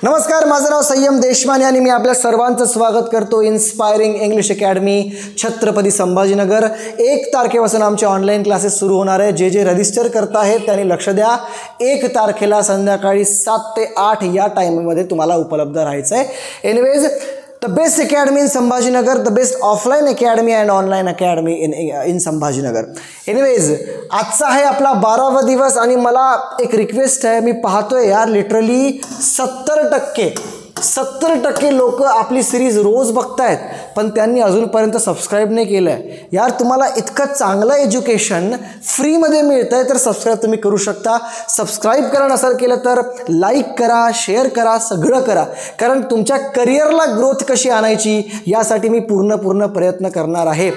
नमस्कार, माझं नाव संयम देशमाने आणि मी आपल्या सर्वांचं स्वागत करतो inspiring English academy Chhatrapati Sambhajinagar. 1 तारखेपासून आमचे ऑनलाईन क्लासेस सुरू होणार आहे. जे रजिस्टर करत आहेत त्यांनी लक्ष द्या, 1 तारखेला संध्याकाळी 7 ते 8 या टाईममध्ये तुम्हाला उपलब्ध राहायचं आहे. Anyways, the best academy in Sambhajinagar, the best offline academy and online academy in Sambhajinagar. Anyways, आजचा आहे आपला 12वा दिवस आणि मला एक रिक्वेस्ट आहे. मी पाहतोय यार, लिटरली 70% लोक आपली सिरीज रोज बघतायत, पण त्यांनी अजूनपर्यंत सबस्क्राईब नाही केलं आहे. यार, तुम्हाला इतकं चांगलं एज्युकेशन फ्रीमध्ये मिळतं आहे तर सबस्क्राईब तुम्ही करू शकता. सबस्क्राईब करा, नसेल केलं तर लाईक करा, शेअर करा, सगळं करा. कारण तुमच्या करिअरला ग्रोथ कशी आणायची यासाठी मी पूर्ण प्रयत्न करणार आहे.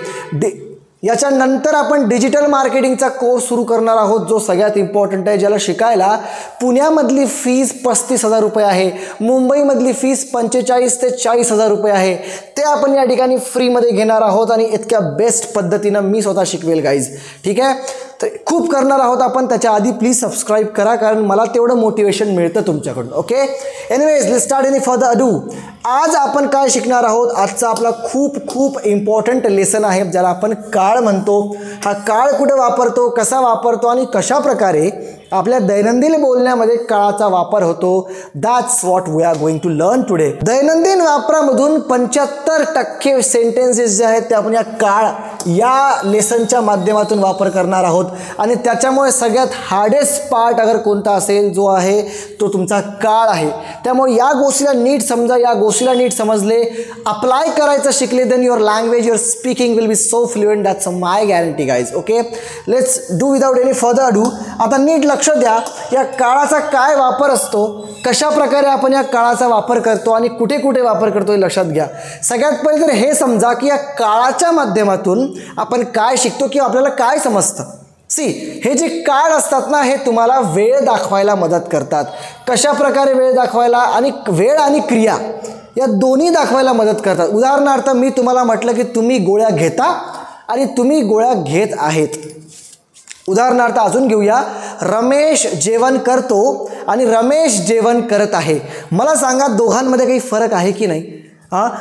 याच्यानंतर आपण डिजिटल मार्केटिंगचा कोर्स सुरू करणार आहोत, जो सगळ्यात इम्पॉर्टंट आहे, ज्याला शिकायला पुण्यामधली फीस 35,000 रुपये आहे, मुंबईमधली फीस 45,000 ते 40,000 रुपये आहे. ते आपण या ठिकाणी फ्रीमध्ये घेणार आहोत आणि इतक्या बेस्ट पद्धतीनं मी स्वतः शिकवेल गाईज. ठीक आहे, तर खूप करणार आहोत आपण. त्याच्या आधी प्लीज सबस्क्राईब करा, कारण मला तेवढं मोटिवेशन मिळतं तुमच्याकडून. Okay, anyways, let's start any further ado. आज आपण काय शिकणार आहोत? आजचा आपला खूप इम्पॉर्टंट लेसन आहे, ज्याला आपण काळ म्हणतो. हा काळ कुठे वापरतो, कसा वापरतो आणि कशा प्रकारे आपल्या दैनंदिन बोलण्यामध्ये काळाचा वापर होतो, that's what we are going to learn today. दैनंदिन वापरामधून 75% सेंटेन्सेस जे आहेत ते आपण या काळ या लेसनच्या माध्यमातून वापर करणार आहोत. आणि त्याच्यामुळे सगळ्यात हार्डेस्ट पार्ट अगर कोणता असेल जो आहे तो तुमचा काळ आहे. त्यामुळे या गोष्टीला नीट समजा, या गोष्टीला नीट समजले, अप्लाय करायचं शिकले, then your language, your speaking will be so fluent. That's my guarantee guys. Okay, let's do without any further ado. आता नीट लक्ष द्या, या काळाचा काय वापर असतो, कशा प्रकारे आपण या काळाचा वापर करतो आणि कुठे कुठे वापर करतो हे लक्षात घ्या. सगळ्यात पहिले तर हे समजा की या काळाच्या माध्यमातून आपण काय शिकतो किंवा आपल्याला काय समजतं. हे जे काळ असतात ना, हे तुम्हाला वेळ दाखवायला मदत करतात. कशा प्रकारे वेळ दाखवायला, आणि वेळ आणि क्रिया या दोन्ही दाखवायला मदत करतात. उदाहरणार्थ, मी तुम्हाला म्हटलं की तुम्ही गोळ्या घेता आणि तुम्ही गोळ्या घेत आहेत. उदाहरणार्थ अजून घेऊया, रमेश जेवण करतो आणि रमेश जेवण करत आहे. मला सांगा, दोघांमध्ये काही फरक आहे की नाही?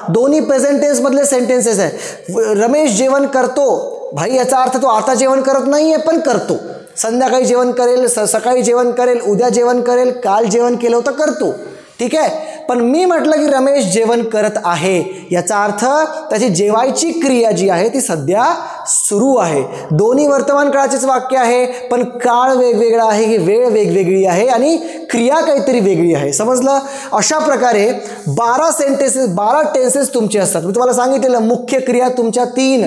दोन्ही प्रेझेंट टेन्समधले सेंटेन्सेस आहे. रमेश जेवण करतो, भाई याचा अर्थ तो आता जेवण करत नाही आहे, पण करतो. संध्याकाळी जेवण करेल, सकाळी जेवण करेल, उद्या जेवण करेल, काल जेवण केलं होतं, करतो. ठीक आहे, पण मी म्हटलं की रमेश जेवण करत आहे, याचा अर्थ त्याची जेवायची क्रिया जी आहे ती सध्या सुरू आहे. दोन्ही वर्तमान काळाचेच वाक्य आहे, पण काळ वेगवेगळा आहे, ही वेळ वेगवेगळी आहे आणि क्रिया काहीतरी वेगळी आहे. समजलं? अशा प्रकारे 12 टेन्सेस तुमचे असतात. मी तुम्हाला सांगितलेलं, मुख्य क्रिया तुमच्या 3,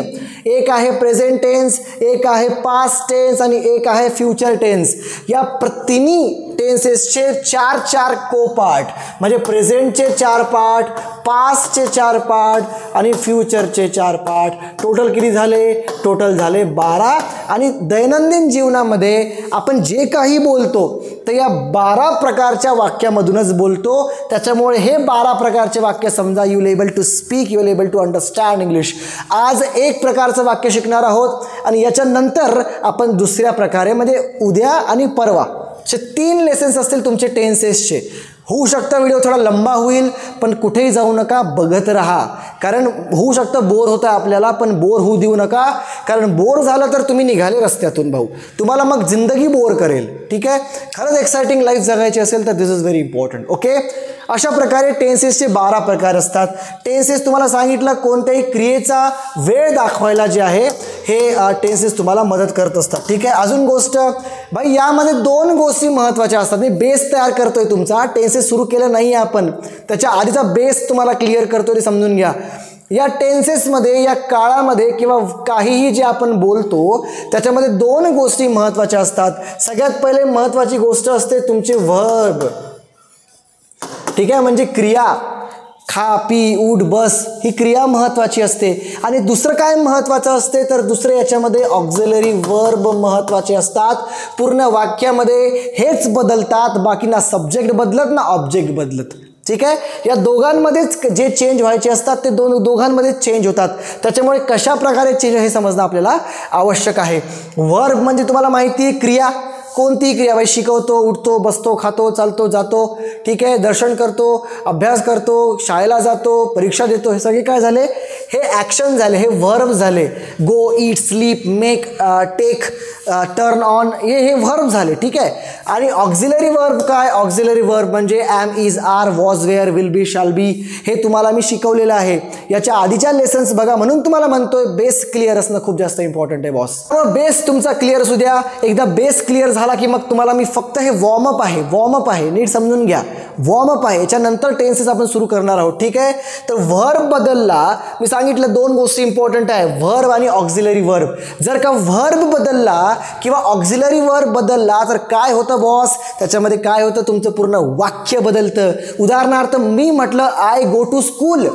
एक आहे प्रेझेंट टेन्स, एक आहे पास्ट टेन्स आणि एक आहे फ्युचर टेन्स. या तिन्ही टेन्सेसचे 4 को पार्ट, म्हणजे प्रेझेंटचे 4 पार्ट, पास्टचे 4 पार्ट आणि फ्युचरचे 4 पार्ट. टोटल किती झाले? टोटल झाले 12. आणि दैनंदिन जीवनामध्ये आपण जे काही बोलतो तर या 12 प्रकारच्या वाक्यामधूनच बोलतो. त्याच्यामुळे हे 12 प्रकारचे वाक्य समजा, you will able to speak, you will able to understand English. आज एक प्रकारचं वाक्य शिकणार आहोत आणि याच्यानंतर आपण दुसऱ्या प्रकारे, म्हणजे उद्या आणि परवा 3 लेसन्स असतील तुमचे टेन्सेसचे. होऊ शकतं व्हिडिओ थोडा लंबा होईल, पण कुठेही जाऊ नका, बघत राहा. कारण होऊ शकतं बोर होतं आपल्याला, पण बोर होऊ देऊ नका. कारण बोर झालं तर तुम्ही निघाले रस्त्यातून भाऊ, तुम्हाला मग जिंदगी बोर करेल. ठीक आहे, खरंच एक्साइटिंग लाईफ जगायची असेल तर दिस इज व्हेरी इम्पॉर्टंट. ओके, अशा प्रकारे टेन्सेसचे 12 प्रकार असतात. टेन्सेस तुम्हाला सांगितलं, कोणत्याही क्रियेचा वेळ दाखवायला जे आहे हे टेन्सेस तुम्हाला मदत करत असतात. ठीक आहे, अजून गोष्ट भाई, यामध्ये 2 गोष्टी महत्त्वाच्या असतात. मी बेस तयार करतोय तुमचा, टेन्सेस सुरू केलं नाही आहे आपण, त्याच्या आधीचा बेस तुम्हाला क्लिअर करतोय, ते समजून घ्या. या टेन्सेसमध्ये, या काळामध्ये किंवा काहीही जे आपण बोलतो त्याच्यामध्ये 2 गोष्टी महत्त्वाच्या असतात. सगळ्यात पहिले महत्त्वाची गोष्ट असते तुमचे व्हर्ब. ठीक आहे, म्हणजे क्रिया. खा, पी, उठ, बस ही क्रिया महत्त्वाची असते. आणि दुसरं काय महत्त्वाचं असते तर दुसरे याच्यामध्ये ऑक्झिलरी वर्ब महत्त्वाचे असतात. पूर्ण वाक्यामध्ये हेच बदलतात, बाकी ना सब्जेक्ट बदलत ना ऑब्जेक्ट बदलत. ठीक आहे, या दोघांमध्येच जे चेंज व्हायचे असतात ते दोघांमध्येच चेंज होतात. त्याच्यामुळे कशा प्रकारे चेंज हे समजणं आपल्याला आवश्यक आहे. वर्ब म्हणजे तुम्हाला माहिती आहे क्रिया, कोणतीही क्रिया, भाई शिकवतो, उठतो, बसतो, खातो, चालतो, जातो, ठीक आहे, दर्शन करतो, अभ्यास करतो, शाळेला जातो, परीक्षा देतो, हे सगळे काय झाले, हे ॲक्शन झाले, हे वर्ब झाले. Go, eat, sleep, make, take, turn on, हे वर्ब झाले. ठीक आहे. आणि ऑक्झिलरी वर्ब काय, ऑक्झिलरी वर्ब म्हणजे am, is, are, was, were, will be, shall be, हे तुम्हाला मी शिकवलेलं आहे याच्या आधीच्या लेसन्स बघा. म्हणून तुम्हाला म्हणतोय बेस क्लिअर असणं खूप जास्त इम्पॉर्टंट आहे बॉस. बेस तुमचा क्लिअर असू द्या. एकदा बेस क्लिअर झाला की मग तुम्हाला मी फक्त हे वॉर्मअप आहे, नीट समजून घ्या, वॉर्मअप आहे, याच्यानंतर टेन्सेस आपण सुरू करणार आहोत. ठीक आहे. तर व्हर्ब बदलला, मी सांगितलं दोन गोष्टी इम्पॉर्टंट आहे, व्हर्ब आणि ऑक्झिलरी वर्ब. जर का व्हर्ब बदलला किंवा ऑक्झिलरी वर्ब बदलला तर काय होतं बॉस, त्याच्यामध्ये काय होतं, तुमचं पूर्ण वाक्य बदलतं. उदाहरणार्थ मी म्हटलं आय गो टू स्कूल,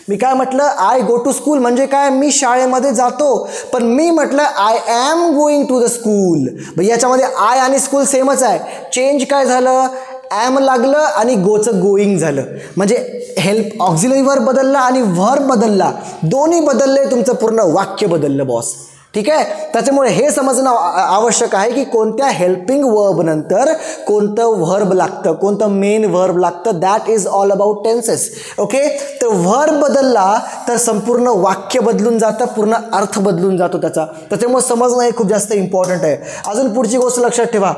मी काय म्हटलं, आय गो टू स्कूल म्हणजे काय, मी शाळेमध्ये जातो. पण मी म्हटलं I am going to the school, याच्यामध्ये आय आणि स्कूल सेमच आहे. चेंज काय झालं, ॲम लागलं आणि गोचं गोईंग झालं. म्हणजे हेल्प ऑक्झिलरी वर्ब बदलला आणि व्हर्ब बदलला, दोन्ही बदलले, तुमचं पूर्ण वाक्य बदललं बॉस. ठीक आहे. त्याच्यामुळे हे समजणं आवश्यक आहे की कोणत्या हेल्पिंग वर्ब नंतर कोणतं व्हर्ब लागतं, कोणतं मेन व्हर्ब लागतं. That is all about tenses. Okay. तर व्हर्ब बदलला तर संपूर्ण वाक्य बदलून जातं, पूर्ण अर्थ बदलून जातो त्याचा. त्याच्यामुळे समजणं हे खूप जास्त इम्पॉर्टंट आहे. अजून पुढची गोष्ट लक्षात ठेवा,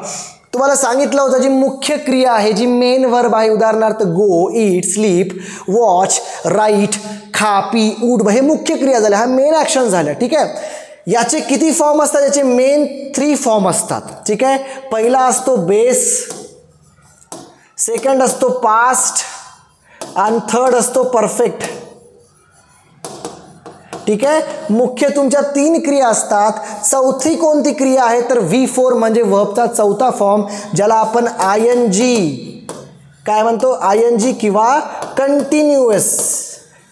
तुम्हाला सांगितलं होतं जी मुख्य क्रिया आहे, जी मेन वर्ब आहे, उदाहरणार्थ गो, ईट, स्लीप, वॉच, राईट, खा, पी, उठ, हे मुख्य क्रिया झाल्या, हा मेन ॲक्शन झाल्या. ठीक आहे. याचे किती फॉर्म असतात, याचे मेन 3 फॉर्म असतात. ठीक आहे. पहिला असतो बेस, सेकंड असतो पास्ट आणि थर्ड असतो परफेक्ट. ठीक आहे. मुख्य तुमच्या 3 क्रिया असतात. चौथी कोणती क्रिया आहे तर V4 म्हणजे वर्बचा चौथा फॉर्म, ज्याला आपण ING काय म्हणतो, ING किंवा कंटिन्युअस.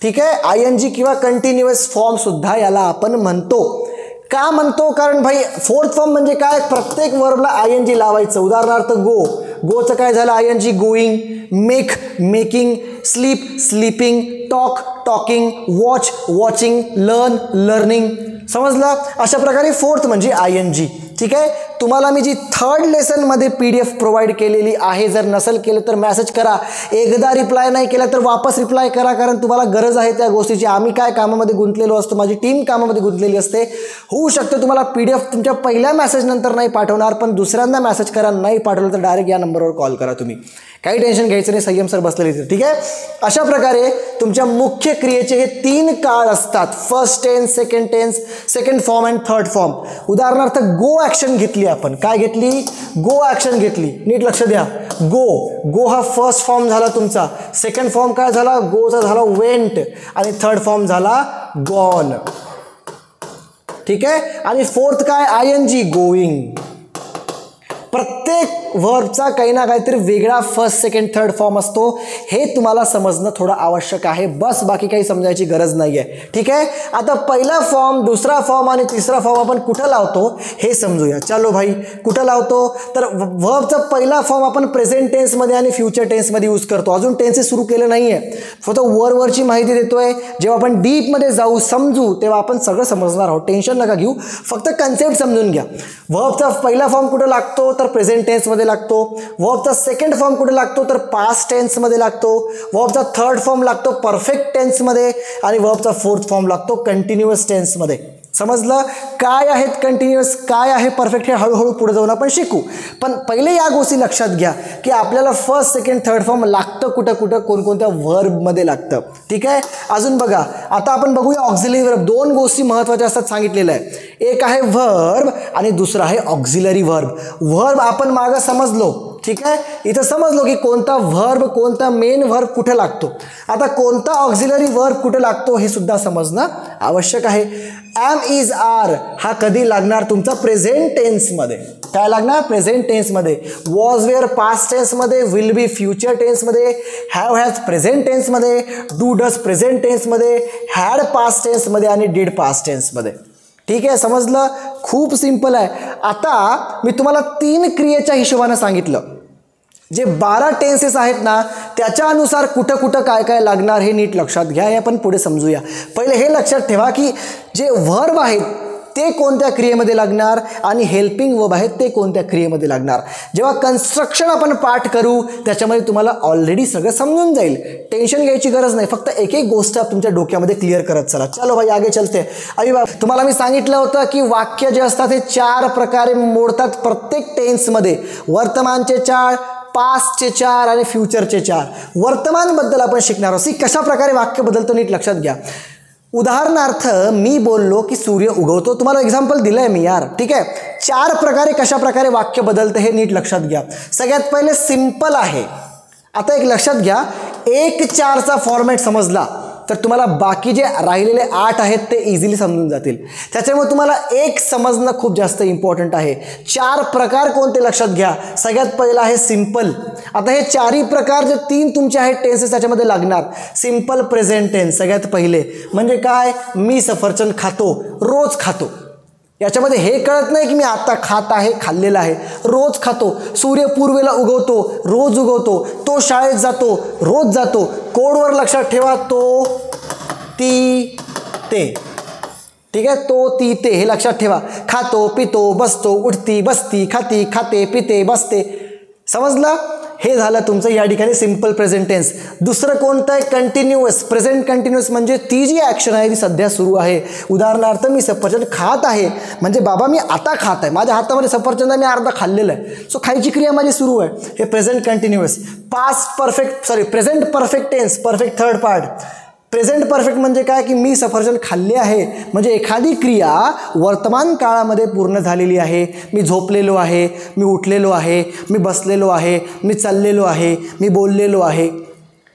ठीक आहे. ING किंवा कंटिन्युअस फॉर्म सुद्धा याला आपण म्हणतो. का म्हणतो, कारण भाई फोर्थ फॉर्म म्हणजे काय, प्रत्येक वर्बला ING लावायचं. उदाहरणार्थ गो, गोचं काय झालं ING, going, make, making, sleep, sleeping, talk, talking, watch, watching, learn, learning. समजलं. अशा प्रकारे फोर्थ म्हणजे ING. ठीक आहे. तुम्हाला मी जी थर्ड लेसनमध्ये PDF प्रोव्हाइड केलेली आहे, जर नसेल केलं तर मेसेज करा. एकदा रिप्लाय नाही केला तर वापस रिप्लाय करा, कारण तुम्हाला गरज आहे त्या गोष्टीची. आम्ही काय कामामध्ये गुंतलेलो असतो, माझी टीम कामामध्ये गुंतलेली असते. होऊ शकतं तुम्हाला PDF तुमच्या पहिल्या मेसेज नंतर नाही पाठवणार, पण दुसऱ्यांदा मेसेज करा. नाही पाठवलं तर डायरेक्ट या नंबरवर कॉल करा तुम्ही. काही टेन्शन घ्यायचं नाही, संयम सर बसलेले. ठीक आहे. अशा प्रकारे तुमच्या मुख्य क्रियेचे हे 3 काळ असतात, first tense, second tense, second form and third form. उदाहरणार्थ गो ॲक्शन घेतली आपण, काय घेतली, गो ॲक्शन घेतली. नीट लक्ष द्या. गो हा फर्स्ट फॉर्म झाला तुमचा. सेकंड फॉर्म काय झाला, गोचा झाला वेंट, आणि थर्ड फॉर्म झाला गॉन. ठीक आहे. आणि फोर्थ काय, ING, गोईंग. प्रत्येक वर्बचा काही ना काहीतरी वेगळा फर्स्ट, सेकंड, थर्ड फॉर्म असतो. हे तुम्हाला समजणं थोडं आवश्यक आहे, बस. बाकी काही समजायची गरज नाही आहे. ठीक आहे. आता पहिला फॉर्म, दुसरा फॉर्म आणि तिसरा फॉर्म आपण कुठं लावतो हे समजूया. चलो भाई, कुठं लावतो तर वर्बचा पहिला फॉर्म आपण प्रेझेंट टेन्समध्ये आणि फ्युचर टेन्समध्ये यूज करतो. अजून टेन्सेस सुरू केलं नाही आहे, फक्त वरवरची माहिती देतोय. जेव्हा आपण डीपमध्ये जाऊ, समजू, तेव्हा आपण सगळं समजणार आहोत. टेन्शन नका घेऊ, फक्त कन्सेप्ट समजून घ्या. वर्बचा पहिला फॉर्म कुठं लागतो तर प्रेझेंट टेन्समध्ये लागतो. वर्बचा सेकंड फॉर्म कुठे लागतो तर पास्ट टेन्समध्ये लागतो. वर्बचा थर्ड फॉर्म लागतो परफेक्ट टेन्समध्ये. आणि वर्बचा फोर्थ फॉर्म लागतो कंटिन्युअस टेन्समध्ये. समजलं. काय आहेत कंटिन्युअस, काय आहे परफेक्ट, हे हळूहळू पुढे जाऊन आपण शिकू. पण पहिले या गोष्टी लक्षात घ्या की आपल्याला फर्स्ट, सेकंड, थर्ड फॉर्म लागतं कुठं कुठं, कोणकोणत्या वर्बमध्ये लागतं. ठीक आहे. अजून बघा, आता आपण बघूया ऑक्झिलरी वर्ब. 2 गोष्टी महत्त्वाच्या असतात सांगितलेलं आहे. एक आहे व्हर्ब आणि दुसरा आहे ऑक्झिलरी वर्ब. व्हर्ब आपण मागं समजलो. ठीक आहे. इथं समजलो की कोणता व्हर्ब, कोणता मेन व्हर्ब कुठे लागतो. आता कोणता ऑक्झिलरी वर्ब कुठे लागतो हे सुद्धा समजणं आवश्यक आहे. ॲम, इज, आर हा कधी लागणार तुमचा प्रेझेंट टेन्समध्ये. काय लागणार, प्रेझेंट टेन्समध्ये. वॉज, वेअर पास्ट टेन्समध्ये. विल बी फ्युचर टेन्समध्ये. हॅव, हॅज प्रेझेंट टेन्समध्ये. डू, डज प्रेझेंट टेन्समध्ये. हॅड पास्ट टेन्समध्ये आणि डिड पास्ट टेन्समध्ये. ठीक आहे. समजलं. खूप सिंपल आहे. आता मी तुम्हाला 3 क्रियेच्या हिशोबानं सांगितलं. जे 12 टेन्सेस आहेत ना, त्याच्या अनुसार कुठं कुठं काय काय लागणार हे नीट लक्षात घ्या. हे आपण पुढे समजूया. पहिले हे लक्षात ठेवा की जे व्हर्ब आहेत ते कोणत्या क्रियेमध्ये लागणार आणि हेल्पिंग वर्ब आहेत ते कोणत्या क्रियेमध्ये लागणार. जेव्हा कन्स्ट्रक्शन आपण पाठ करू त्याच्यामध्ये तुम्हाला ऑलरेडी सगळं समजून जाईल. टेन्शन घ्यायची गरज नाही, फक्त एक एक गोष्ट तुमच्या डोक्यामध्ये क्लिअर करत चला. चलो भाई आगे चलते. अभी तुम्हाला मी सांगितलं होतं की वाक्य जे असतात हे 4 प्रकारे मोडतात प्रत्येक टेन्समध्ये. वर्तमानचे 4, पास्टचे 4 आणि फ्युचरचे 4. वर्तमानबद्दल आपण शिकणार आहोत. कशा प्रकारे वाक्य बदलतं नीट लक्षात घ्या. उदाहरणार्थ मी बोललो की सूर्य उगवतो, तुम्हाला एक्झाम्पल दिलंय मी यार, ठीक आहे. 4 प्रकारे कशा प्रकारे वाक्य बदलतं हे नीट लक्षात घ्या. सगळ्यात पहिले सिंपल आहे. आता एक लक्षात घ्या, 1-4चा फॉर्मॅट समजला तर तुम्हाला बाकी जे राहिलेले 8 आहेत ते इझिली समजून जातील. त्याच्यामुळे तुम्हाला एक समजणं खूप जास्त इम्पॉर्टंट आहे. 4 प्रकार कोणते लक्षात घ्या. सगळ्यात पहिला आहे सिंपल. आता हे 4ही प्रकार जे 3 तुमचे आहेत टेन्सेस त्याच्यामध्ये लागणार. सिंपल प्रेझेंट टेन्स सगळ्यात पहिले म्हणजे काय, मी सफरचंद खातो, रोज खातो. याच्यामध्ये हे कळत नाही की मी आता खात आहे, खाल्लेलं आहे, रोज खातो. सूर्य पूर्वेला उगवतो, रोज उगवतो. तो शाळेत जातो, रोज जातो. कोडवर लक्षात ठेवा, तो ती ते, ठीक आहे. तो ती ते हे लक्षात ठेवा. खातो, पितो, बसतो, उठती, बसती, खाती, खाते, पिते, बसते. समजलं. हे झालं तुमचं या ठिकाणी सिंपल प्रेझेंट टेन्स. दुसरं कोणतं आहे, कंटिन्युअस. प्रेझेंट कंटिन्युअस म्हणजे ती जी ॲक्शन आहे ती सध्या सुरू आहे. उदाहरणार्थ मी सफरचंद खात आहे म्हणजे बाबा मी आता खात आहे, माझ्या हातामध्ये सफरचंद आहे, मी अर्धा खाल्लेलं आहे, सो खायची क्रिया माझी सुरू आहे. हे present continuous. Present perfect tense, perfect third part. Present perfect म्हणजे काय की मी सफरचंद खाल्ले आहे म्हणजे एखादी क्रिया वर्तमान काळामध्ये पूर्ण झालेली आहे. मी झोपलेलो आहे, मी उठलेलो आहे, मी बसलेलो आहे, मी चाललेलो आहे, मी बोललेलो आहे.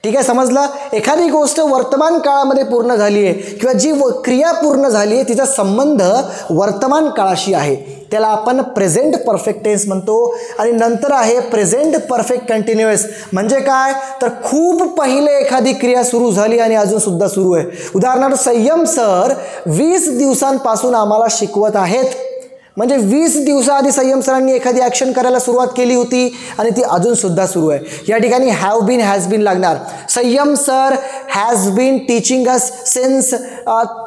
ठीक आहे, समजला. एखादी गोष्ट वर्तमान काळामध्ये पूर्ण झाली आहे किंवा जी क्रिया पूर्ण झाली आहे तिचा संबंध वर्तमान काळाशी आहे, त्याला आपण प्रेझेंट परफेक्ट टेन्स म्हणतो. आणि नंतर आहे प्रेझेंट परफेक्ट कंटिन्युअस. म्हणजे काय तर खूप पहिले एखादी क्रिया सुरू झाली आणि अजून सुद्धा सुरू आहे. उदाहरणार्थ संयम सर 20 दिवसांपासून आम्हाला शिकवत आहेत म्हणजे 20 दिवसाआधी संयम सरांनी एखादी ॲक्शन करायला सुरुवात केली होती आणि ती अजून सुद्धा सुरू आहे. या ठिकाणी हॅव बीन, हॅज बीन लागणार. Sanyam sir has been teaching us since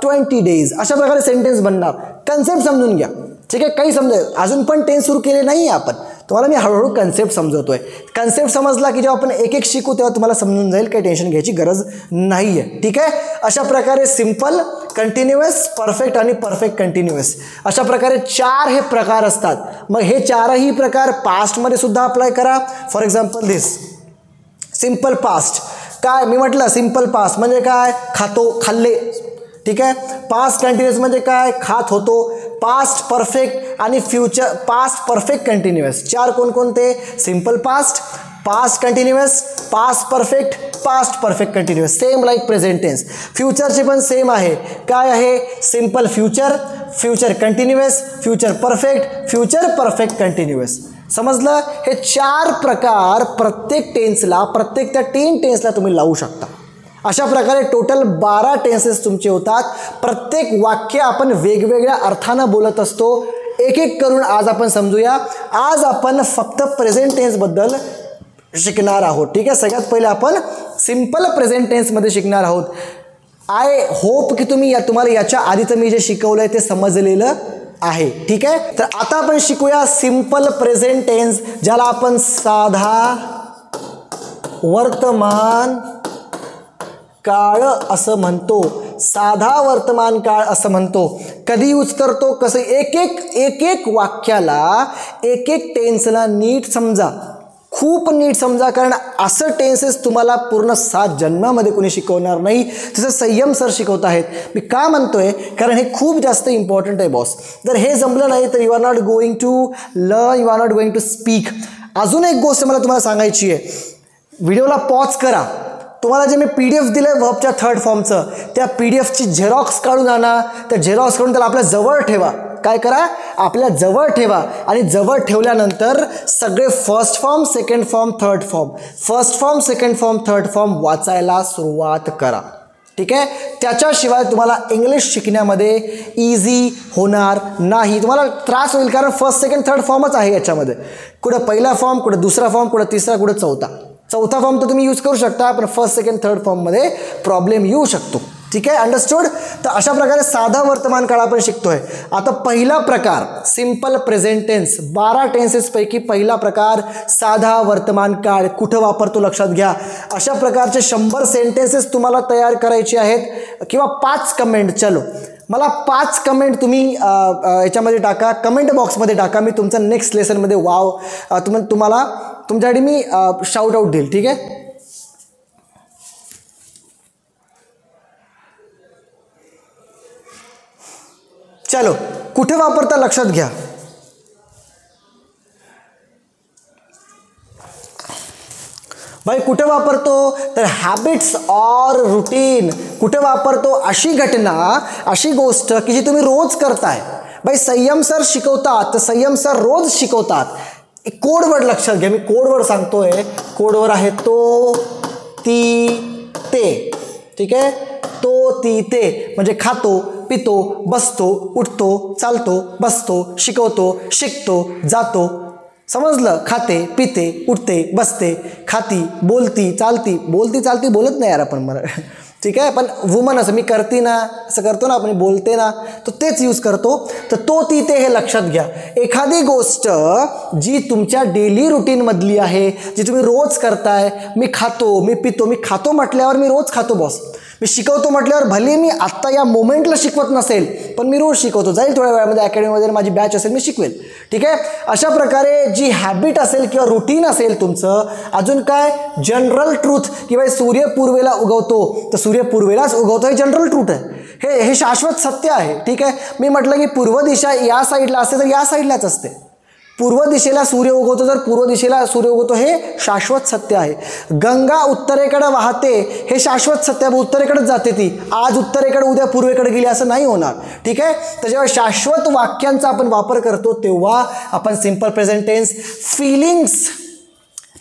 20 days. अशा प्रकारे सेंटेन्स बनणार. कन्सेप्ट समजून घ्या, ठीक आहे. काही समजेल, अजून पण टेन्स सुरू केले नाही आपण, तुम्हाला मी हळूहळू कन्सेप्ट समजवतोय. कन्सेप्ट समजला की जेव्हा आपण एक एक शिकू तेव्हा तुम्हाला समजून जाईल, काही टेन्शन घ्यायची गरज नाही आहे. ठीक आहे. अशा प्रकारे सिंपल, कंटिन्युअस, परफेक्ट आणि परफेक्ट कंटिन्युअस अशा प्रकारे 4 हे प्रकार असतात. मग हे 4ही प्रकार पास्टमध्ये सुद्धा अप्लाय करा. For example this simple past. काय मी म्हटलं, सिंपल पास्ट म्हणजे काय, खातो, खाल्ले. ठीक आहे. पास्ट कंटिन्युअस म्हणजे काय, खात होतो. पास्ट परफेक्ट आणि फ्युचर पास्ट परफेक्ट कंटिन्युअस 4 कोणकोणते, simple past, past continuous, past perfect, past perfect continuous. Same like present tense. फ्युचरचे पण सेम आहे. काय आहे, simple future, future continuous, future perfect, future perfect continuous. समजलं. हे 4 प्रकार प्रत्येक टेन्सला, प्रत्येक त्या 3 टेन्सला तुम्ही लावू शकता. अशा प्रकारे टोटल 12 टेन्सेस तुमचे होतात. प्रत्येक वाक्य आपण वेगवेगळ्या अर्थानं बोलत असतो. एक एक करून आज आपण समजूया. आज आपण फक्त प्रेझेंट टेन्सबद्दल शिकणार आहोत. ठीक आहे. सगळ्यात पहिले आपण सिंपल प्रेझेंट टेन्समध्ये शिकणार आहोत. आय होप की तुम्हाला याच्या आधीचं मी जे शिकवलं आहे ते समजलेलं आहे. ठीक आहे. तर आता आपण शिकूया सिंपल प्रेझेंट टेन्स, ज्याला आपण साधा वर्तमान काळ असं म्हणतो. साधा वर्तमान काळ असं म्हणतो. कधी यूज करतो, कसं, एक एक वाक्याला, एक एक टेन्सला नीट समजा, खूप नीट समजा. कारण असं टेन्सेस तुम्हाला पूर्ण 7 जन्मामध्ये कोणी शिकवणार नाही, तसं संयम सर शिकवत आहेत. मी का म्हणतोय, कारण हे खूप जास्त इम्पॉर्टंट आहे बॉस. जर हे जमलं नाही तर you are not going to learn, you are not going to speak. अजून एक गोष्ट मला तुम्हाला सांगायची आहे. व्हिडिओला पॉज करा. तुम्हाला जे मी PDF दिलं आहे व्हर्बच्या थर्ड फॉर्मचं, त्या PDFची झेरॉक्स काढून आणा. त्या झेरॉक्स काढून त्याला आपल्या जवळ ठेवा. काय करा, आपल्या जवळ ठेवा. आणि जवळ ठेवल्यानंतर सगळे first form, second form, third form, first form, second form, third form वाचायला सुरुवात करा. ठीक आहे. त्याच्याशिवाय तुम्हाला इंग्लिश शिकण्यामध्ये इझी होणार नाही. तुम्हाला त्रास होईल, कारण फर्स्ट, सेकंड, थर्ड फॉर्मच आहे याच्यामध्ये. कुठं पहिला फॉर्म, कुठं दुसरा फॉर्म, कुठं तिसरा, कुठं चौथा. चौथा फॉर्म तर तुम्ही यूज करू शकता, पण फर्स्ट, सेकंड, थर्ड फॉर्ममध्ये प्रॉब्लेम येऊ शकतो. ठीक आहे, अंडरस्टूड. तर अशा प्रकारे साधा वर्तमान काळ आपण शिकतोय. आता पहिला प्रकार सिंपल प्रेझेंट टेन्स, 12 टेन्सेस पैकी पहिला प्रकार साधा वर्तमान काळ. कुठं वापरतो लक्षात घ्या. अशा प्रकारचे 100 सेंटेन्सेस तुम्हाला तयार करायचे आहेत किंवा 5 कमेंट. चलो मला 5 कमेंट तुम्ही याच्यामध्ये टाका, कमेंट बॉक्समध्ये टाका. मी तुमचा नेक्स्ट लेसनमध्ये तुम्हाला तुमच्यासाठी मी शाउट आउट देईल. ठीक आहे. चलो कुठे वापरता लक्षात घ्या. भाई कुठे वापरतो तर हॅबिट्स ऑर रुटीन. कुठे वापरतो अशी घटना, अशी गोष्ट की जी तुम्ही रोज करताय. भाई संयम सर शिकवतात तर संयम सर रोज शिकवतात. कोडवर्ड लक्षात घ्या. मी कोडवर्ड सांगतोय. कोडवर्ड आहे तो, ती, ते. ठीक आहे. तो, ती, ते म्हणजे खातो, पितो, बसतो, उठतो, चालतो, बसतो, शिकवतो, शिकतो, जातो. समजलं. खाते, पिते, उठते, बसते, खाती, बोलती, चालती. बोलती चालती बोलत नाही यार आपण मला. ठीक आहे. पण वुमन असं मी करते ना, असं करतो ना आपण, बोलते ना, तो तेच यूज करतो. तर तो, ती, ते हे लक्षात घ्या. एखादी गोष्ट जी तुमच्या डेली रुटीनमधली आहे, जी तुम्ही रोज करताय. मी खातो, मी पितो. मी खातो म्हटल्यावर मी रोज खातो बॉस. मी शिकवतो म्हटल्यावर भले मी आत्ता या मोमेंटला शिकवत नसेल पण मी रोज शिकवतो. जाईल थोड्या वेळामध्ये अकॅडमीमध्ये माझी बॅच असेल, मी शिकवेल. ठीक आहे. अशा प्रकारे जी हॅबिट असेल किंवा रुटीन असेल तुमचं. अजून काय जनरल ट्रूथ की बाई सूर्य पूर्वेला उगवतो तर सूर्य पूर्वेलाच उगवतो, हे जनरल ट्रूथ आहे. हे शाश्वत सत्य आहे. ठीक आहे. मी म्हटलं की पूर्व दिशा या साईडला असते तर या साईडलाच असते. पूर्व दिशेला सूर्य उगवतो तर पूर्व दिशेला सूर्य उगवतो, हे शाश्वत सत्य आहे. गंगा उत्तरेकडे वाहते हे शाश्वत सत्य आहे. उत्तरेकडेच जाते ती. आज उत्तरेकडे उद्या पूर्वेकडे गेली असं नाही होणार. ठीक आहे. तर जेव्हा शाश्वत वाक्यांचा आपण वापर करतो तेव्हा आपण सिंपल प्रेझेंट टेन्स. फिलिंग्स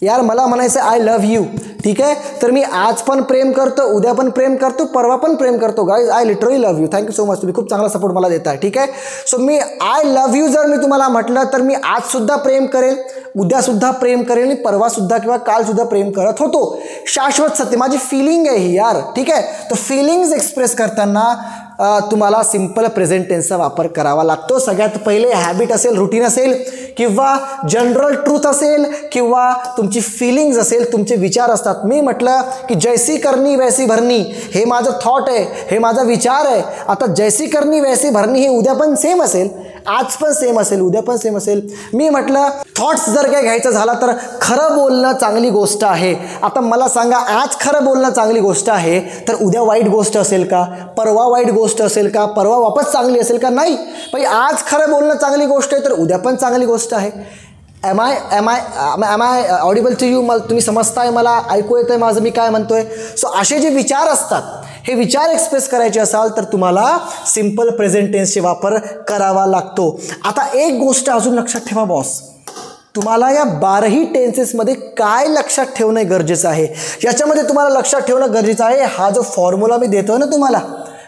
यार मला म्हणायचं आय लव्ह यू. ठीक आहे. तर मी आज पण प्रेम करतो, उद्या पण प्रेम करतो, परवा पण प्रेम करतो. Guys I literally love you. Thank you so much. तुम्ही खूप चांगला सपोर्ट मला देताय. ठीक आहे. So me I love you जर मी तुम्हाला म्हटलं तर मी आजसुद्धा प्रेम करेल, उद्यासुद्धा प्रेम करेल आणि परवासुद्धा किंवा कालसुद्धा प्रेम करत होतो. शाश्वत सत्य माझी फिलिंग आहे ही यार. ठीक आहे. तर फिलिंग्स एक्सप्रेस करताना तुम्हाला सिंपल प्रेझेंट टेन्सचा वापर करावा लागतो. सगळ्यात पहिले हॅबिट असेल, रुटीन असेल किंवा जनरल ट्रूथ असेल किंवा तुमची फिलिंग्स असेल, तुमचे विचार असतात. मी म्हटलं की जैसी करनी वैसी भरनी, हे माझं थॉट आहे, हे माझा विचार आहे. आता जैसी करनी वैसी भरनी हे उद्या पण सेम असेल, आज पण सेम असेल, उद्या पण सेम असेल. मी म्हटलं थॉट्स जर काय घ्यायचं झाला तर खरं बोलणं चांगली गोष्ट आहे. आता मला सांगा आज खरं बोलणं चांगली गोष्ट आहे तर उद्या वाईट गोष्ट असेल का, परवा वाईट गोष्ट असेल का, परवा वापस चांगली असेल का? नाही. पण आज खरं बोलणं चांगली गोष्ट आहे तर उद्या पण चांगली गोष्ट आहे. Am I audible to you? मला तुम्ही समजताय, मला ऐकू येतंय माझं मी काय म्हणतोय? सो असे जे विचार असतात हे विचार एक्सप्रेस करायचे असाल तर तुम्हाला सिंपल प्रेझेंट टेन्सचे वापर करावा लागतो. आता एक गोष्ट अजून लक्षात ठेवा बॉस, तुम्हाला या 12ही टेन्सेसमध्ये काय लक्षात ठेवणं गरजेचं आहे, याच्यामध्ये तुम्हाला लक्षात ठेवणं गरजेचं आहे. हा जो फॉर्म्युला मी देतोय ना तुम्हाला,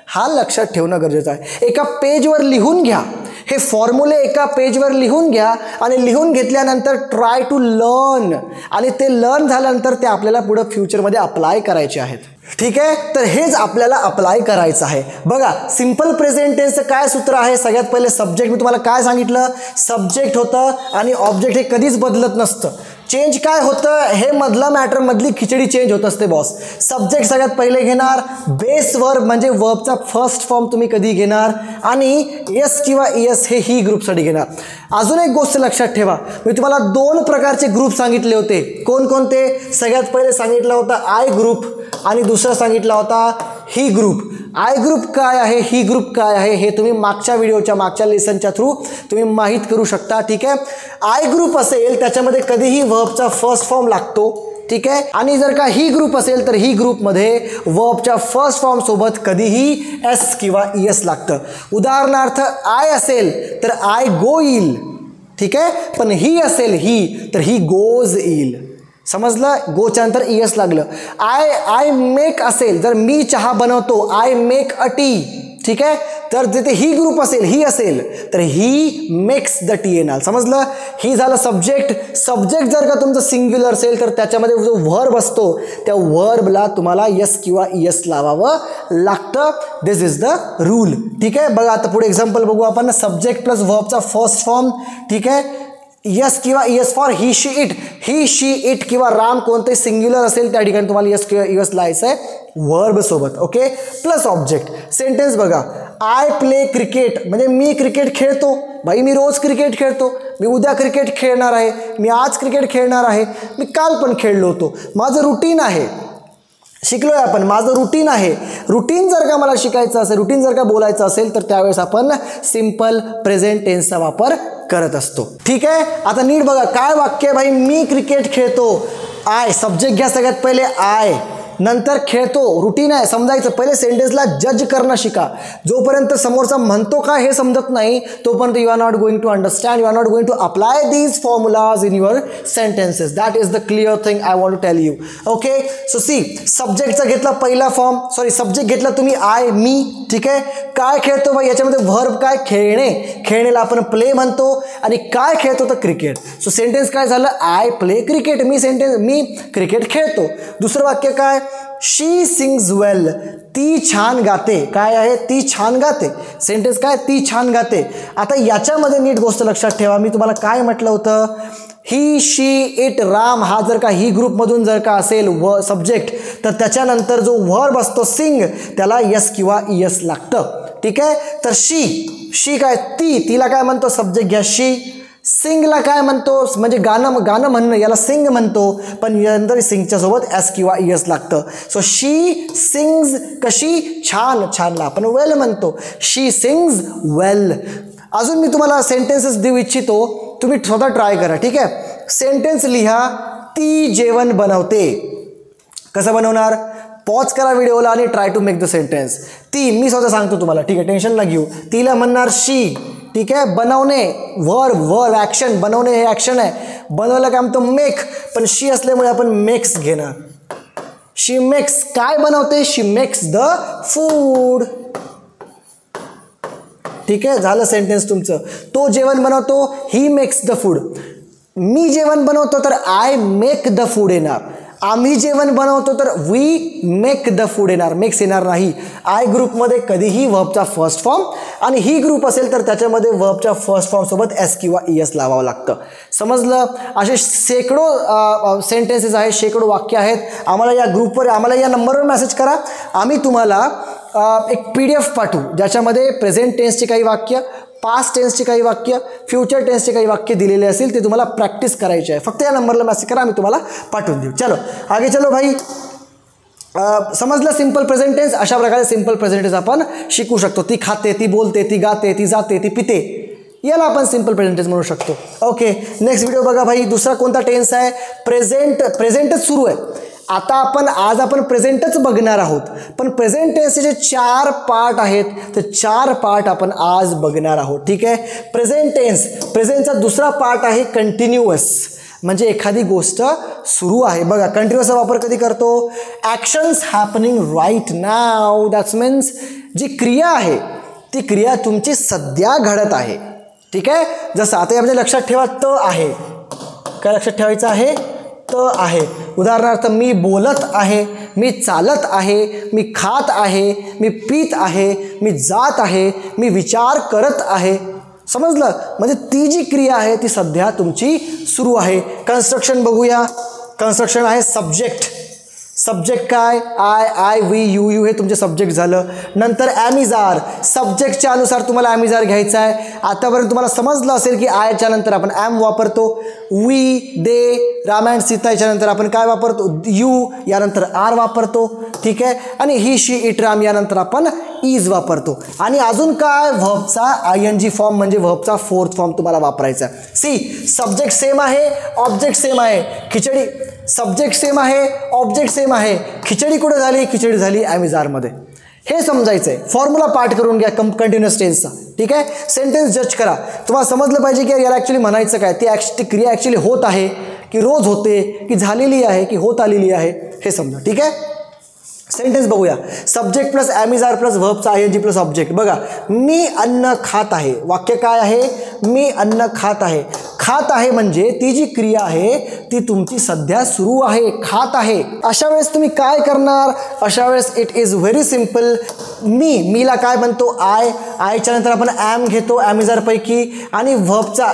हा लक्षात ठेवणं गरजेचं आहे. एका पेजवर लिहून घ्या. हे फॉर्म्युले एका पेजवर लिहून घ्या आणि लिहून घेतल्यानंतर ट्राय टू लर्न, आणि ते लर्न झाल्यानंतर ते आपल्याला पुढे फ्युचरमध्ये अप्लाय करायचे आहेत. ठीक आहे. तर हेच आपल्याला अप्लाय करायचं आहे. बघा सिंपल प्रेझेंट टेन्सचं काय सूत्र आहे. सगळ्यात पहिले सब्जेक्ट. मी तुम्हाला काय सांगितलं, सब्जेक्ट होतं आणि ऑब्जेक्ट हे कधीच बदलत नसतं. चेंज काय होतं, हे मधला मॅटर मधली खिचडी चेंज होत असते बॉस. सब्जेक्ट सगळ्यात पहिले घेणार, बेस वर्ब म्हणजे वर्बचा फर्स्ट फॉर्म तुम्ही कधी घेणार, आणि एस किंवा एस हे ही ग्रुपसाठी घेणार. अजून एक गोष्ट लक्षात ठेवा, मी तुम्हाला 2 प्रकारचे ग्रुप सांगितले होते. कोणकोणते? सगळ्यात पहिले सांगितलं होतं आय ग्रुप आणि दुसरा सांगितला होता ही ग्रुप. आय ग्रुप काय आहे, ही ग्रुप काय आहे हे तुम्ही मागच्या व्हिडिओच्या मागच्या लेसनच्या थ्रू तुम्ही माहीत करू शकता. ठीक आहे. आय ग्रुप असेल त्याच्यामध्ये कधीही वर्बचा फर्स्ट फॉर्म लागतो. ठीक आहे. आणि जर का ही ग्रुप असेल तर ही ग्रुपमध्ये वर्बच्या फर्स्ट फॉर्म सोबत कधीही एस किंवा एस लागतं. उदाहरणार्थ आय असेल तर आय गो येईल. ठीक आहे. पण ही असेल ही तर ही गोज येईल. समजलं. गोच्या नंतर एस लागलं. आय मेक असेल, जर मी चहा बनवतो आय मेक अ टी, ठीक आहे. तर जिथे ही ग्रुप असेल, ही असेल, तर ही मेक्स द TNR. समजलं. ही झालं सब्जेक्ट. सब्जेक्ट जर का तुमचं सिंग्युलर असेल तर त्याच्यामध्ये जो व्हर्ब असतो त्या व्हर्बला तुम्हाला यस किंवा ES लावावं लागतं. This is the rule. ठीक आहे. बघा आता पुढे एक्झाम्पल बघू आपण. सब्जेक्ट प्लस व्हर्बचा फर्स्ट फॉर्म. ठीक आहे. यस किंवा ES for he she it. He she it किंवा राम कोणते सिंग्युलर असेल त्या ठिकाणी तुम्हाला यस किंवा ES लावायचं आहे वर्ब सोबत. ओके. Plus object. सेंटेन्स बघा. आय प्ले क्रिकेट म्हणजे मी क्रिकेट खेळतो. भाई मी रोज क्रिकेट खेळतो. मी उद्या क्रिकेट खेळणार आहे. मी आज क्रिकेट खेळणार आहे. मी काल पण खेळलो होतो. माझं रुटीन आहे. शिकलोय आपण. माझं रुटीन आहे. रुटीन जर का मला शिकायचं असेल, रुटीन जर का बोलायचं असेल तर त्यावेळेस आपण सिंपल प्रेझेंट टेन्सचा वापर करत असतो. ठीक आहे. आता नीट बघा काय वाक्य आहे भाई. मी क्रिकेट खेळतो. आय सब्जेक्ट घ्या सगळ्यात पहिले. आय नंतर खेळतो. रुटीन आहे. समजायचं. पहिले सेंटेन्सला जज करणं शिका. जोपर्यंत समोरचा म्हणतो काय हे समजत नाही तोपर्यंत you are not going to understand. You are not going to apply these formulas in your sentences. That is the clear thing I want to tell you. Okay. So see सब्जेक्टचा घेतला पहिला फॉर्म. सॉरी सब्जेक्ट घेतला तुम्ही I मी. ठीक आहे. काय खेळतो भाई याच्यामध्ये व्हर्ब काय खेळणे. खेळणेला आपण प्ले म्हणतो. आणि काय खेळतो तर क्रिकेट. सो सेंटेन्स काय झालं. I play cricket. Me cricket खेळतो. दुसरं वाक्य काय. शी सिंग्स वेल. ती छान गाते. काय आहे. ती छान गाते. सेंटेन्स काय. ती छान गाते. आता याच्यामध्ये नीट गोष्ट लक्षात ठेवा. मी तुम्हाला काय म्हटलं होतं. ही शी इट राम हा जर का ही ग्रुपमधून जर का असेल सब्जेक्ट तर त्याच्यानंतर जो व्हर्ब असतो सिंग त्याला यस किंवा ES लागतं. ठीक आहे. तर शी काय तिला काय म्हणतो. सब्जेक्ट घ्या शी. सिंगला काय म्हणतो म्हणजे गाणं म्हणणं याला सिंग म्हणतो. पण नंतर सिंगच्या सोबत S किंवा ES लागतं. सो शी सिंग्स कशी छान. छानला आपण वेल म्हणतो. शी सिंग्स वेल. अजून मी तुम्हाला सेंटेन्सेस देऊ इच्छितो. तुम्ही स्वतः ट्राय करा. ठीक आहे. सेंटेन्स लिहा. ती जेवण बनवते. कसं बनवणार. पॉज करा व्हिडिओला आणि try to make the sentence. ती मी स्वतः सांगतो तुम्हाला. ठीक आहे. टेन्शन न घेऊ. तिला म्हणणार शी. ठीक आहे. बनवणे वर्ब ॲक्शन. बनवणे हे ॲक्शन आहे. बनवलं काय म्हणतो मेक. पण शी असल्यामुळे आपण मेक्स घेणार. शी मेक्स काय बनवते. She makes the food. ठीक आहे. झालं सेंटेन्स तुमचं. तो जेवण बनवतो. He makes the food. मी जेवण बनवतो तर आय मेक द फूड येणार. आम्ही जेवण बनवतो तर वी मेक द फूड येणार. मेक्स येणार नाही. आय ग्रुपमध्ये कधीही व्हर्बचा फर्स्ट फॉर्म आणि ही ग्रुप असेल तर त्याच्यामध्ये व्हर्बच्या फर्स्ट फॉर्म सोबत S किंवा ES लावावं लागतं. समजलं. असे शेकडो सेंटेन्सेस आहेत. शेकडो वाक्य आहेत. आम्हाला या ग्रुपवर आम्हाला या नंबरवर मेसेज करा. आम्ही तुम्हाला एक PDF पाठवू ज्याच्यामध्ये प्रेझेंट टेन्सचे काही वाक्य, पास्ट टेन्सचे काही वाक्य, फ्युचर टेन्सचे काही वाक्य दिलेले असतील ते तुम्हाला प्रॅक्टिस करायचे आहे. फक्त या नंबरला मेसेज करा. आम्ही तुम्हाला पाठवून देऊ. चलो आगे चलो भाई. समजलं सिंपल प्रेझेंट टेन्स. अशा प्रकारे सिंपल प्रेझेंट टेन्स आपण शिकू शकतो. ती खाते, ती बोलते, ती गाते, ती जाते, ती पिते. याला आपण सिंपल प्रेझेंट टेन्स म्हणू शकतो. ओके. नेक्स्ट व्हिडिओ बघा भाई. दुसरा कोणता टेन्स आहे. प्रेझेंटच सुरू आहे. आता आज आपण प्रेझेंटच बघणार आहोत. पण प्रेझेंट टेन्सचे जे 4 पार्ट आहेत ते 4 पार्ट आपण आज बघणार आहोत. ठीक आहे. प्रेझेंटचा दुसरा पार्ट आहे कंटिन्युअस. म्हणजे एखादी गोष्ट सुरू आहे. बघा कंटिन्युअसचा वापर कधी करतो. Actions happening right now. That's means जी क्रिया आहे ती क्रिया तुमची सध्या घडत आहे. ठीक आहे. जसं आता यामध्ये लक्षात ठेवा त आहे. काय लक्षात ठेवायचं आहे. त आहे. उदाहरणार्थ मी बोलत आहे, मी चालत आहे, मी खात आहे, मी पीत आहे, मी जात आहे, मी विचार करत आहे. समजलं. म्हणजे ती जी क्रिया आहे ती सध्या तुमची सुरू आहे. कन्स्ट्रक्शन बघूया. कन्स्ट्रक्शन आहे सब्जेक्ट. सब्जेक्ट काय आय वी यू हे तुमचे सब्जेक्ट झालं. नंतर ॲमिजार. सब्जेक्टच्या अनुसार तुम्हाला ॲमिजार घ्यायचा आहे. आतापर्यंत तुम्हाला समजलं असेल की आयच्या नंतर आपण ॲम वापरतो. We they Ram and Sita याच्यानंतर आपण काय वापरतो. यू यानंतर आर वापरतो. ठीक आहे. आणि ही शी इट राम यानंतर आपण इज वापरतो. आणि अजून काय व्हर्बचा ING फॉर्म म्हणजे व्हर्बचा 4th फॉर्म तुम्हाला वापरायचा. सी सब्जेक्ट सेम आहे, ऑब्जेक्ट सेम आहे. खिचडी सब्जेक्ट सेम आहे, ऑब्जेक्ट सेम आहे. खिचडी कुठे झाली. खिचडी झाली ॲमिजारमध्ये. हे समजायचं आहे. फॉर्म्युला पाठ करून घ्या कंटिन्युअस टेन्सचा. ठीक आहे. सेंटेन्स जज करा. तुम्हाला समजलं पाहिजे की याला ॲक्च्युली म्हणायचं काय. ती क्रिया ॲक्च्युली होत आहे की रोज होते की झालेली आहे की होत आलेली आहे हे समजा. ठीक आहे. सेंटेन्स बघूया. Subject plus am is are plus व्हर्बचा ING प्लस ऑब्जेक्ट. बघा, मी अन्न खात आहे. वाक्य काय आहे? मी अन्न खात आहे. खात आहे म्हणजे ती जी क्रिया आहे ती तुमची सध्या सुरू आहे, खात आहे. अशा वेळेस तुम्ही काय करणार? अशा वेळेस इट इज व्हेरी सिम्पल. मीला काय म्हणतो? आयच्या नंतर आपण ॲम घेतो एम इज आर पैकी, आणि व्हर्बचा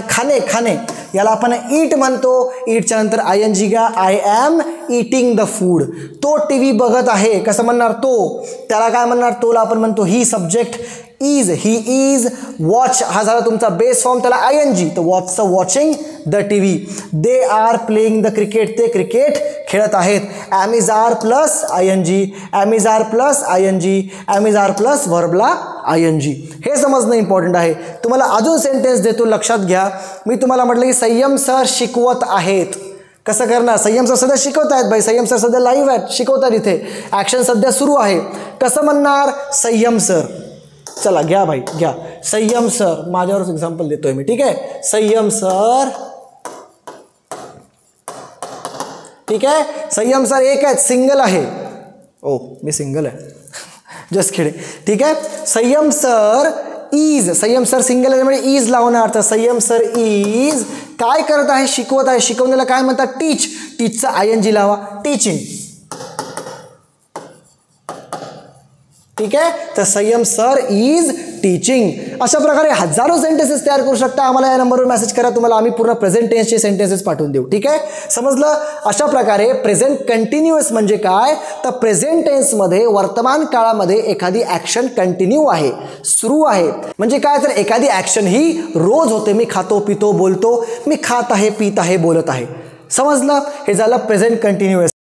खाणे याला आपण ईट म्हणतो. ईटच्या नंतर ING घ्या. I am eating the food. तो TV बघत आहे. कसं म्हणणार? तो. त्याला काय म्हणणार? तोला आपण म्हणतो he. Subject is, he is. Watch हा झाला तुमचा बेस फॉर्म, त्याला ING. तर वॉचचं watching the TV. They are playing the cricket. ते क्रिकेट खेळत आहेत. Am is are plus ING, am is are plus ING, am is are plus व्हर्बला ING. हे समजणं इम्पॉर्टंट आहे. तुम्हाला अजून सेंटेन्स देतो, लक्षात घ्या. मी तुम्हाला म्हटलं की संयम सर शिकवत आहेत. कसं करणार? संयम सर सध्या शिकवत आहेत. भाई संयम सर सध्या लाईव्ह आहेत, शिकवतात. इथे ॲक्शन सध्या सुरू आहे. कसं म्हणणार? संयम सर. चला घ्या भाई, घ्या. संयम सर, माझ्यावरच एक्झाम्पल देतोय मी, ठीक आहे. संयम सर, ठीक आहे. संयम सर एक आहेत, सिंगल आहे. ओ मी सिंगल आहे, जस्ट खेळे, ठीक आहे. संयम सर इज, संयम सर सिंगल आहे म्हणजे इज लावणार. तर संयम सर इज काय करत आहे? शिकवत आहे. शिकवण्याला काय म्हणतात? टीच. टीचचा ING लावा. टीचिंग, ठीक आहे. तर संयम सर इज टीचिंग. अशा प्रकारे हजारो सेंटेन्सेस तयार करू शकता. आम्हाला या नंबरवर मेसेज करा, तुम्हाला आम्ही पूर्ण प्रेझेंट टेन्सचे सेंटेन्सेस पाठवून देऊ, ठीक आहे. समजलं? अशा प्रकारे प्रेझेंट कंटिन्युअस म्हणजे काय? तर प्रेझेंट टेन्समध्ये वर्तमान काळामध्ये एखादी ॲक्शन कंटिन्यू आहे, सुरू आहे. म्हणजे काय? तर एखादी ॲक्शन ही रोज होते. मी खातो, पितो, बोलतो. मी खात आहे, पित आहे, बोलत आहे. समजलं? हे झालं प्रेझेंट कंटिन्युअस.